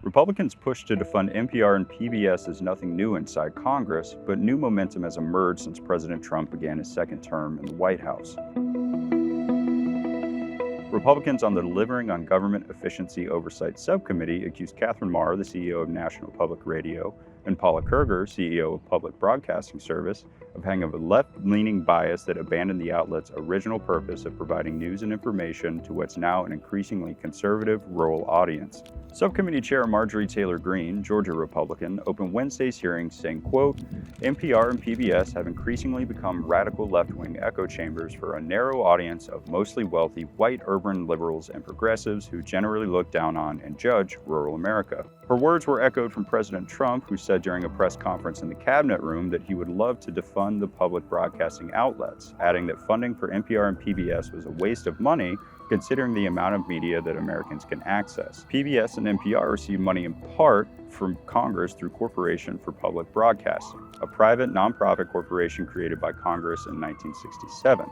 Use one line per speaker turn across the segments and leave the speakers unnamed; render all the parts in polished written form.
Republicans' push to defund NPR and PBS is nothing new inside Congress, but new momentum has emerged since President Trump began his second term in the White House. Republicans on the Delivering on Government Efficiency Oversight Subcommittee accused Catherine Maher, the CEO of National Public Radio, and Paula Kerger, CEO of Public Broadcasting Service, of having a left-leaning bias that abandoned the outlet's original purpose of providing news and information to what's now an increasingly conservative rural audience. Subcommittee Chair Marjorie Taylor Greene, Georgia Republican, opened Wednesday's hearing saying, quote, NPR and PBS have increasingly become radical left-wing echo chambers for a narrow audience of mostly wealthy white urban liberals and progressives who generally look down on and judge rural America. Her words were echoed from President Trump, who said during a press conference in the cabinet room that he would love to defund the public broadcasting outlets, adding that funding for NPR and PBS was a waste of money considering the amount of media that Americans can access. PBS and NPR receive money in part from Congress through Corporation for Public Broadcasting, a private nonprofit corporation created by Congress in 1967.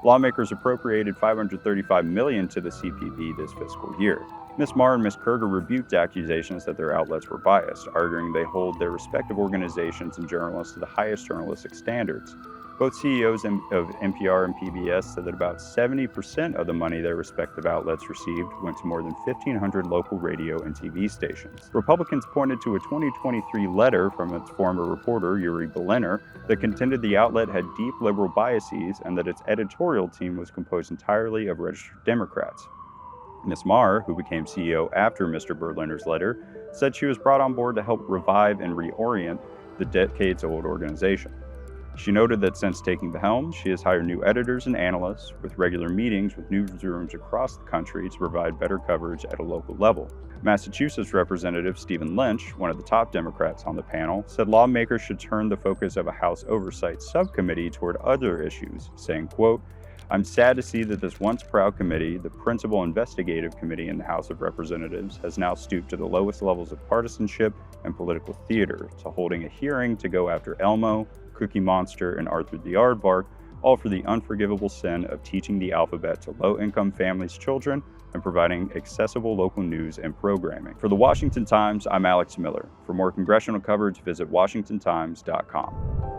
Lawmakers appropriated $535 million to the CPB this fiscal year. Ms. Maher and Ms. Kerger rebuked accusations that their outlets were biased, arguing they hold their respective organizations and journalists to the highest journalistic standards. Both CEOs of NPR and PBS said that about 70% of the money their respective outlets received went to more than 1,500 local radio and TV stations. Republicans pointed to a 2023 letter from its former reporter, Yuri Berliner, that contended the outlet had deep liberal biases and that its editorial team was composed entirely of registered Democrats. Ms. Maher, who became CEO after Mr. Berliner's letter, said she was brought on board to help revive and reorient the decades-old organization. She noted that since taking the helm, she has hired new editors and analysts with regular meetings with newsrooms across the country to provide better coverage at a local level. Massachusetts Representative Stephen Lynch, one of the top Democrats on the panel, said lawmakers should turn the focus of a House Oversight Subcommittee toward other issues, saying, quote, I'm sad to see that this once proud committee, the principal investigative committee in the House of Representatives, has now stooped to the lowest levels of partisanship and political theater, to holding a hearing to go after Elmo, Cookie Monster, and Arthur the Aardvark, all for the unforgivable sin of teaching the alphabet to low-income families' children and providing accessible local news and programming. For the Washington Times, I'm Alex Miller. For more congressional coverage, visit washingtontimes.com.